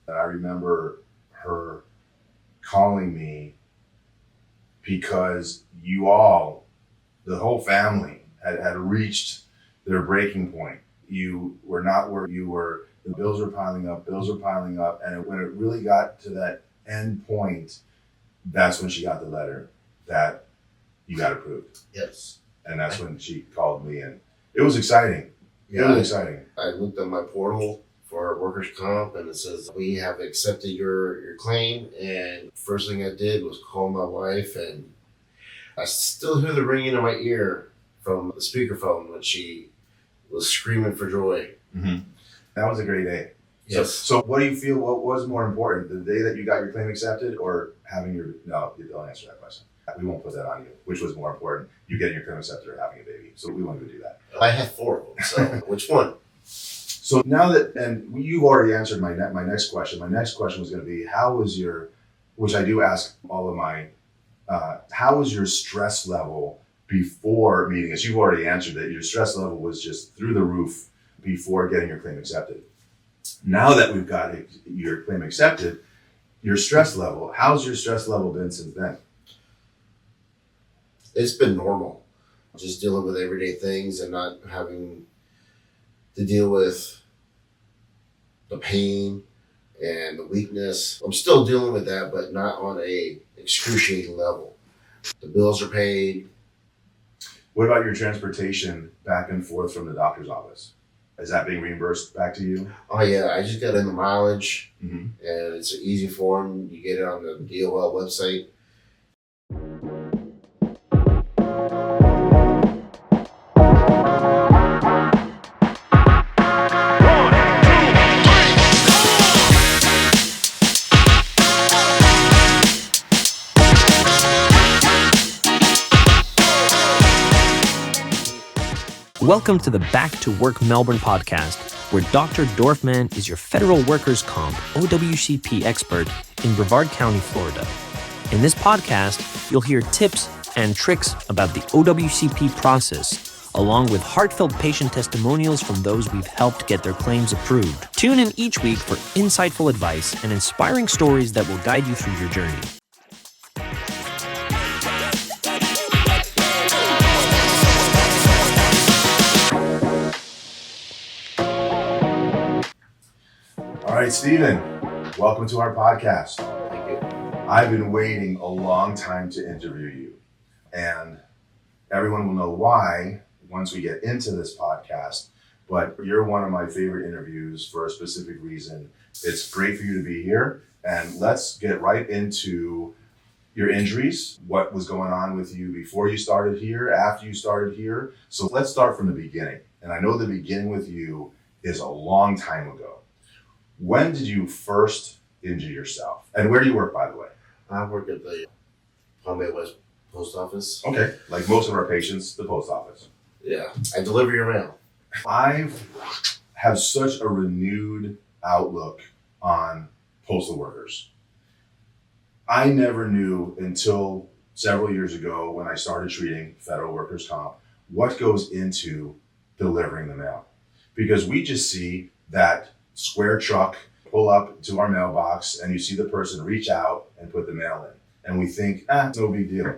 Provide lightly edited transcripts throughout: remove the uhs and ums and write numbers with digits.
And I remember her calling me because the whole family had reached their breaking point. You were not where you were. The bills were piling up. And when it really got to that end point, that's when she got the letter that you got approved. Yes. And that's when she called me, and it was exciting. Yeah, it was exciting. I looked at my portal for workers' comp, and it says, we have accepted your claim. And first thing I did was call my wife, and I still hear the ringing in my ear from the speakerphone when she was screaming for joy. Mm-hmm. That was a great day. Yes. So what do you feel, what was more important, the day that you got your claim accepted or having no, you don't answer that question. We won't put that on you. Which was more important, you getting your claim accepted or having a baby? So we won't even do that. I had 4 of them, so which one? So now that, and you've already answered my next question. My next question was going to be, how was your, which I do ask all of my, how was your stress level before meeting us? You've already answered that your stress level was just through the roof before getting your claim accepted. Now that we've got your claim accepted, your stress level, how's your stress level been since then? It's been normal. Just dealing with everyday things and not having to deal with the pain and the weakness. I'm still dealing with that, but not on a excruciating level. The bills are paid. What about your transportation back and forth from the doctor's office? Is that being reimbursed back to you? Oh yeah, I just got in the mileage, Mm-hmm. and it's an easy form. You get it on the DOL website. Welcome to the Back to Work Melbourne Podcast, where Dr. Dorfman is your federal workers' comp OWCP expert in Brevard County, Florida. In this podcast, you'll hear tips and tricks about the OWCP process, along with heartfelt patient testimonials from those we've helped get their claims approved. Tune in each week for insightful advice and inspiring stories that will guide you through your journey. All right, Stephen, welcome to our podcast. Thank you. I've been waiting a long time to interview you, and everyone will know why once we get into this podcast, but you're one of my favorite interviews for a specific reason. It's great for you to be here, and let's get right into your injuries, what was going on with you before you started here, after you started here. So let's start from the beginning, and I know the beginning with you is a long time ago. When did you first injure yourself? And where do you work, by the way? I work at the Palm Bay West Post Office. Okay, like most of our patients, the post office. Yeah, I deliver your mail. I have such a renewed outlook on postal workers. I never knew until several years ago when I started treating federal workers' comp what goes into delivering the mail. Because we just see that square truck pull up to our mailbox and you see the person reach out and put the mail in. And we think, no big deal.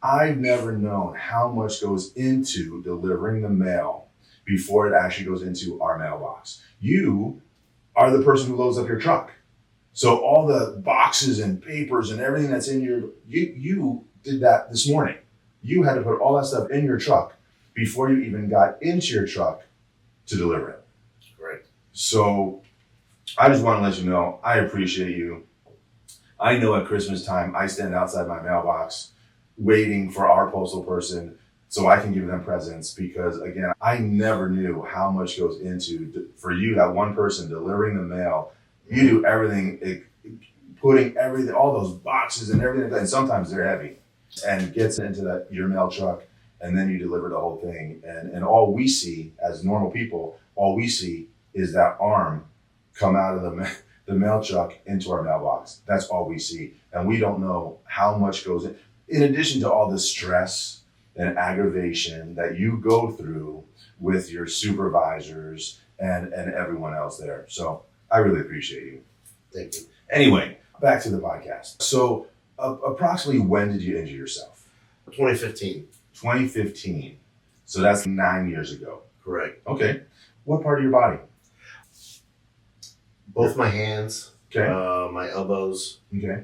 I've never known how much goes into delivering the mail before it actually goes into our mailbox. You are the person who loads up your truck. So all the boxes and papers and everything that's in you did that this morning. You had to put all that stuff in your truck before you even got into your truck to deliver it. Right. So I just want to let you know, I appreciate you. I know at Christmas time, I stand outside my mailbox waiting for our postal person so I can give them presents because, again, I never knew how much goes into, for you, that one person delivering the mail. You do everything, putting everything, all those boxes and everything, and sometimes they're heavy, and gets into your mail truck, and then you deliver the whole thing. And all we see as normal people, all we see is that arm come out of the mail truck into our mailbox. That's all we see. And we don't know how much goes in addition to all the stress and aggravation that you go through with your supervisors and everyone else there. So I really appreciate you. Thank you. Anyway, back to the podcast. So approximately when did you injure yourself? 2015. 2015. So that's 9 years ago. Correct. Okay. What part of your body? Both my hands, Okay. my elbows, Okay.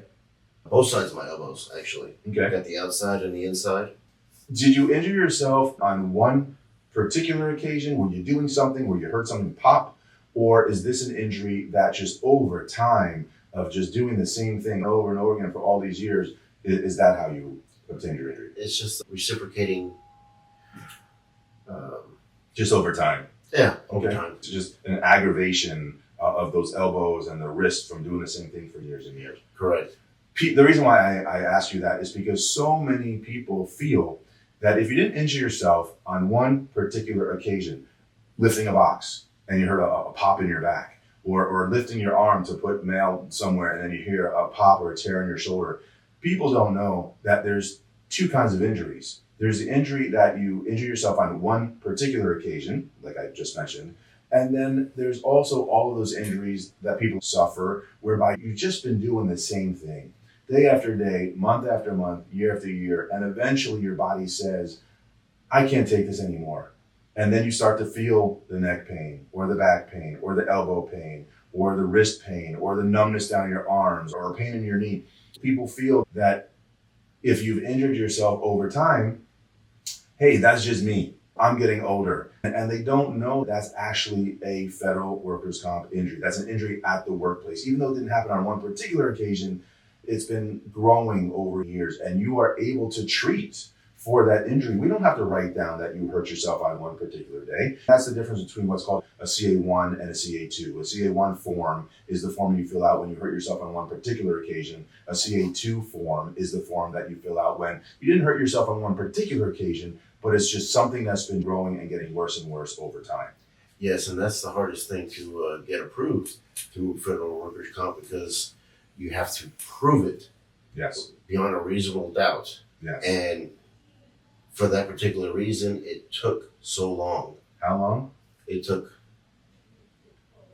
both sides of my elbows, actually. I Okay. got the outside and the inside. Did you injure yourself on one particular occasion? Were you doing something where you heard something pop? Or is this an injury that just over time of just doing the same thing over and over again for all these years, is that how you obtained your injury? It's just reciprocating. Just over time. Yeah, over Okay. time. It's just an aggravation of those elbows and the wrist from doing the same thing for years and years. Correct. The reason why I ask you that is because so many people feel that if you didn't injure yourself on one particular occasion, lifting a box and you heard a pop in your back, or lifting your arm to put mail somewhere and then you hear a pop or a tear in your shoulder, people don't know that there's two kinds of injuries. There's the injury that you injure yourself on one particular occasion, like I just mentioned, and then there's also all of those injuries that people suffer whereby you've just been doing the same thing day after day, month after month, year after year, and eventually your body says, I can't take this anymore. And then you start to feel the neck pain or the back pain or the elbow pain or the wrist pain or the numbness down your arms or a pain in your knee. People feel that if you've injured yourself over time, hey, that's just me. I'm getting older. And they don't know that's actually a federal workers' comp injury. That's an injury at the workplace. Even though it didn't happen on one particular occasion, it's been growing over years, and you are able to treat for that injury. We don't have to write down that you hurt yourself on one particular day. That's the difference between what's called a CA1 and a CA2. A CA1 form is the form you fill out when you hurt yourself on one particular occasion. A CA2 form is the form that you fill out when you didn't hurt yourself on one particular occasion, but it's just something that's been growing and getting worse and worse over time. Yes, and that's the hardest thing to get approved through federal workers' comp, because you have to prove it Yes. beyond a reasonable doubt. Yes. And for that particular reason, it took so long. How long? It took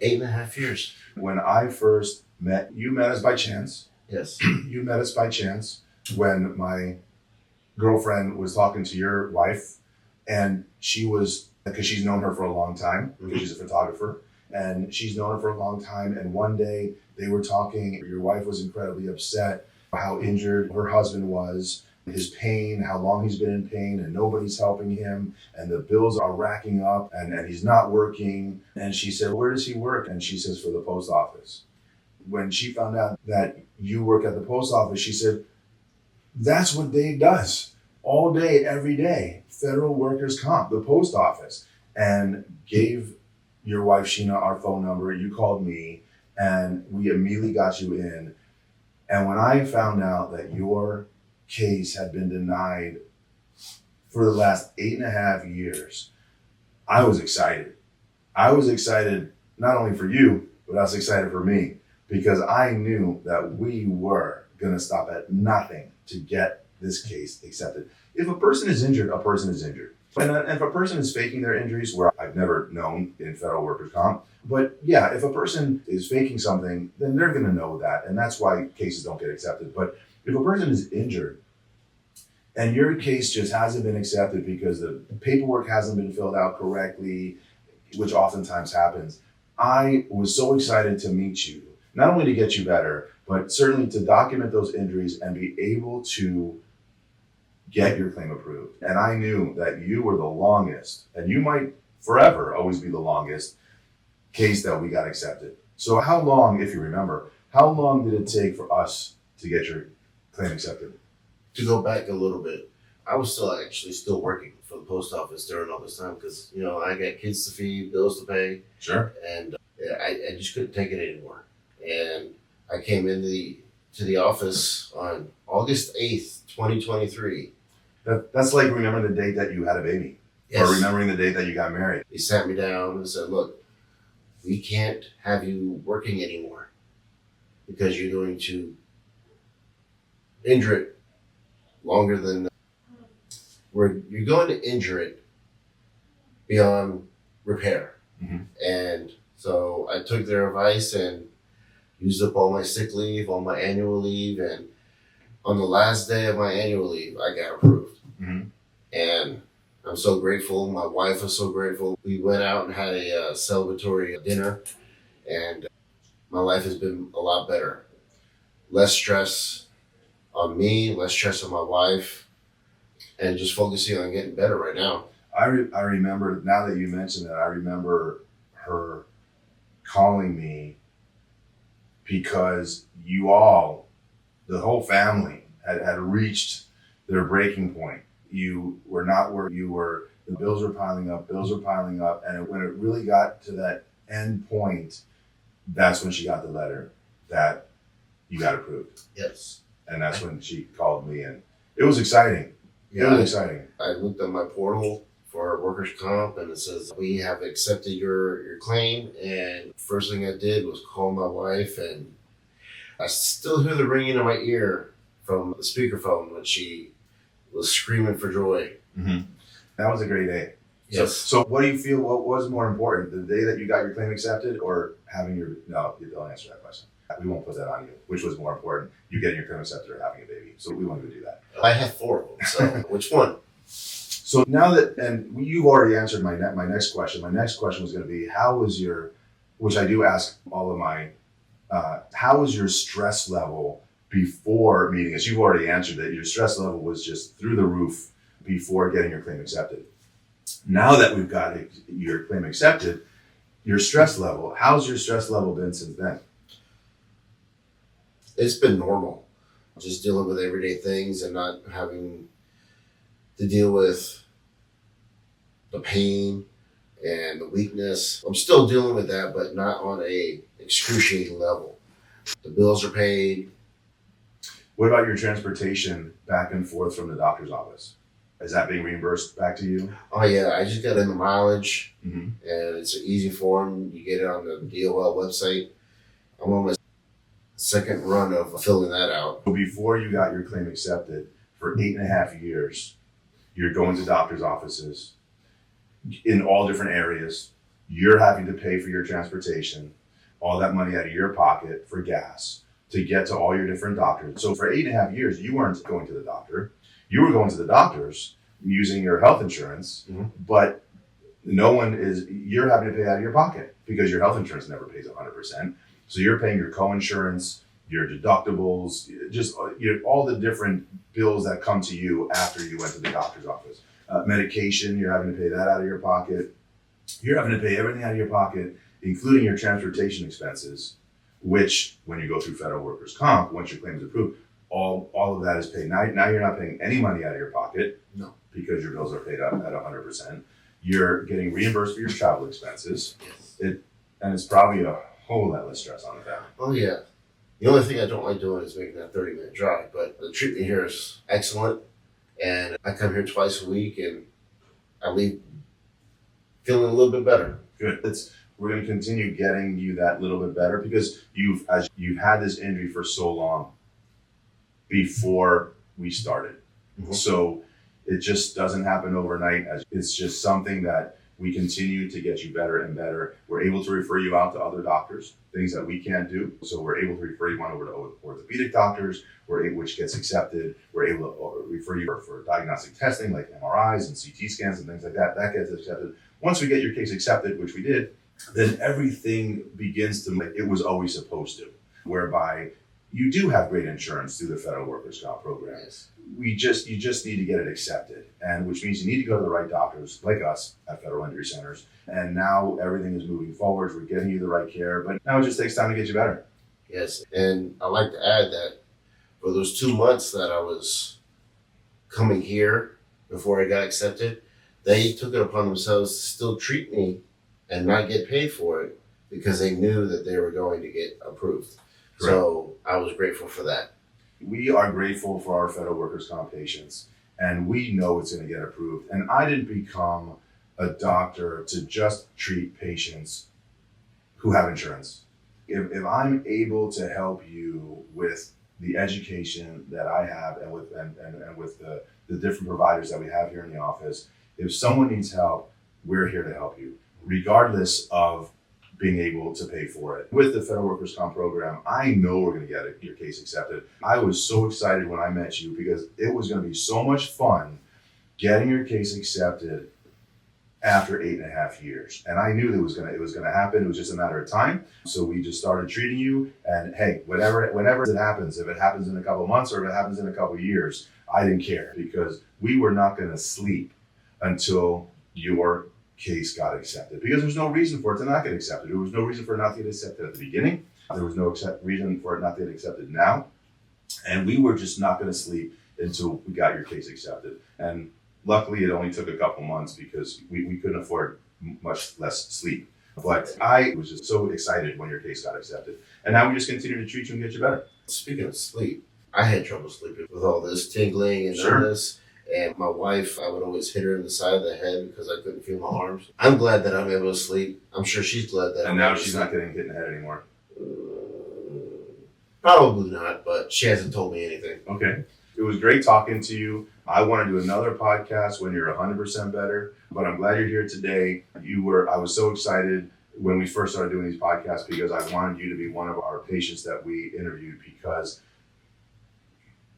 8.5 years. When I first met, you met us by chance. Yes. You met us by chance when my girlfriend was talking to your wife, and she was, because she's known her for a long time, because she's a photographer, and she's known her for a long time. And one day they were talking, your wife was incredibly upset how injured her husband was, his pain, how long he's been in pain, and nobody's helping him, and the bills are racking up, and he's not working. And she said, where does he work? And she says, for the post office. When she found out that you work at the post office, she said, that's what Dave does all day, every day. Federal workers comp, the post office. And gave your wife, Sheena, our phone number. You called me, and we immediately got you in. And when I found out that your case had been denied for the last 8.5 years, I was excited. I was excited not only for you, but I was excited for me, because I knew that we were going to stop at nothing to get this case accepted. If a person is injured, a person is injured. And if a person is faking their injuries, where I've never known in federal workers' comp, but yeah, if a person is faking something, then they're going to know that. And that's why cases don't get accepted. But if a person is injured and your case just hasn't been accepted because the paperwork hasn't been filled out correctly, which oftentimes happens, I was so excited to meet you, not only to get you better, but certainly to document those injuries and be able to get your claim approved. And I knew that you were the longest, and you might forever always be the longest case that we got accepted. So how long, if you remember, how long did it take for us to get your claim accepted? To go back a little bit, I was still working for the post office during all this time, because, I got kids to feed, bills to pay. Sure. And I just couldn't take it anymore. And I came into the office on August 8th, 2023. That's like remembering the date that you had a baby. Yes. Or remembering the date that you got married. He sat me down and said, look, we can't have you working anymore because you're going to injure it longer than you're going to injure it beyond repair. Mm-hmm. And so I took their advice, and used up all my sick leave, all my annual leave, and on the last day of my annual leave, I got approved. Mm-hmm. And I'm so grateful. My wife was so grateful. We went out and had a celebratory dinner, and my life has been a lot better. Less stress on me, less stress on my wife, and just focusing on getting better right now. I remember, now that you mentioned that, I remember her calling me because you all, the whole family, had reached their breaking point. You were not where you were. The bills were piling up, and when it really got to that end point, that's when she got the letter that you got approved. Yes. And that's when she called me, and it was exciting. Yeah, it was exciting. I looked at my portal for workers' comp, and it says, we have accepted your claim. And first thing I did was call my wife, and I still hear the ringing in my ear from the speakerphone when she was screaming for joy. Mm-hmm. That was a great day. Yes. So what do you feel, what was more important, the day that you got your claim accepted or having your, no, you don't answer that question. We won't put that on you. Which was more important, you getting your claim accepted or having a baby? So we won't even do that. I had 4 of them, so which one? So now that, and you've already answered my next question. My next question was going to be, how was your, which I do ask all of my, how was your stress level before meeting us? You've already answered that your stress level was just through the roof before getting your claim accepted. Now that we've got your claim accepted, your stress level, how's your stress level been since then? It's been normal. Just dealing with everyday things and not having to deal with the pain and the weakness. I'm still dealing with that, but not on a excruciating level. The bills are paid. What about your transportation back and forth from the doctor's office? Is that being reimbursed back to you? Oh yeah, I just got in the mileage, Mm-hmm. and it's an easy form. You get it on the DOL website. I'm on my second run of filling that out. So before you got your claim accepted, for 8.5 years, you're going to doctor's offices in all different areas. You're having to pay for your transportation, all that money out of your pocket for gas to get to all your different doctors. So for 8.5 years, you weren't going to the doctor. You were going to the doctors using your health insurance, Mm-hmm. but you're having to pay out of your pocket because your health insurance never pays 100%. So you're paying your co-insurance, your deductibles, just all the different bills that come to you after you went to the doctor's office. Medication, you're having to pay that out of your pocket. You're having to pay everything out of your pocket, including your transportation expenses, which when you go through federal workers' comp, once your claim is approved, all of that is paid. Now you're not paying any money out of your pocket. No. Because your bills are paid up at 100%. You're getting reimbursed for your travel expenses. Yes. And it's probably a whole lot less stress on the family. Oh yeah. The only thing I don't like doing is making that 30-minute drive, but the treatment here is excellent. And I come here twice a week and I leave feeling a little bit better. Good. We're going to continue getting you that little bit better because you've had this injury for so long before we started. Mm-hmm. So it just doesn't happen overnight. It's just something that we continue to get you better and better. We're able to refer you out to other doctors, things that we can't do. So we're able to refer you on over to orthopedic doctors, which gets accepted. We're able to refer you for diagnostic testing like MRIs and CT scans and things like that. That gets accepted. Once we get your case accepted, which we did, then everything begins to like it was always supposed to, whereby you do have great insurance through the federal workers' comp program. Yes. You just need to get it accepted, and which means you need to go to the right doctors like us at Federal Injury Centers. And now everything is moving forward. We're getting you the right care, but now it just takes time to get you better. Yes. And I'd like to add that for those 2 months that I was coming here before I got accepted, they took it upon themselves to still treat me and not get paid for it because they knew that they were going to get approved. Correct. So I was grateful for that. We are grateful for our federal workers' comp patients, and we know it's going to get approved. And I didn't become a doctor to just treat patients who have insurance. If I'm able to help you with the education that I have and with the different providers that we have here in the office, if someone needs help, we're here to help you, regardless of being able to pay for it. With the federal workers' comp program, I know we're going to get your case accepted. I was so excited when I met you because it was going to be so much fun getting your case accepted after 8.5 years. And I knew that it was gonna happen. It was just a matter of time. So we just started treating you, and hey, whenever it happens, if it happens in a couple of months or if it happens in a couple of years, I didn't care, because we were not gonna sleep until your case got accepted, because there's no reason for it to not get accepted. There was no reason for it not to get accepted at the beginning. There was no reason for it not to get accepted now. And we were just not gonna sleep until we got your case accepted. And luckily, it only took a couple months because we couldn't afford much less sleep. But I was just so excited when your case got accepted. And now we just continue to treat you and get you better. Speaking of sleep, I had trouble sleeping with all this tingling and Sure. all this. And my wife, I would always hit her in the side of the head because I couldn't feel my arms. I'm glad that I'm able to sleep. I'm sure she's glad that And I'm now able to she's sleep. not getting hit in the head anymore. Probably not, but she hasn't told me anything. Okay. It was great talking to you. I want to do another podcast when you're 100% better, but I'm glad you're here today. I was so excited when we first started doing these podcasts because I wanted you to be one of our patients that we interviewed, because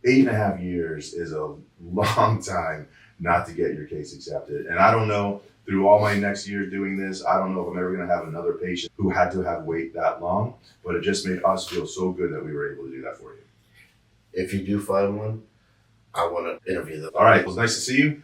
8.5 years is a long time not to get your case accepted. And I don't know, through all my next years doing this, I don't know if I'm ever going to have another patient who had to have wait that long, but it just made us feel so good that we were able to do that for you. If you do find one, I want to interview them. All right. It was nice to see you.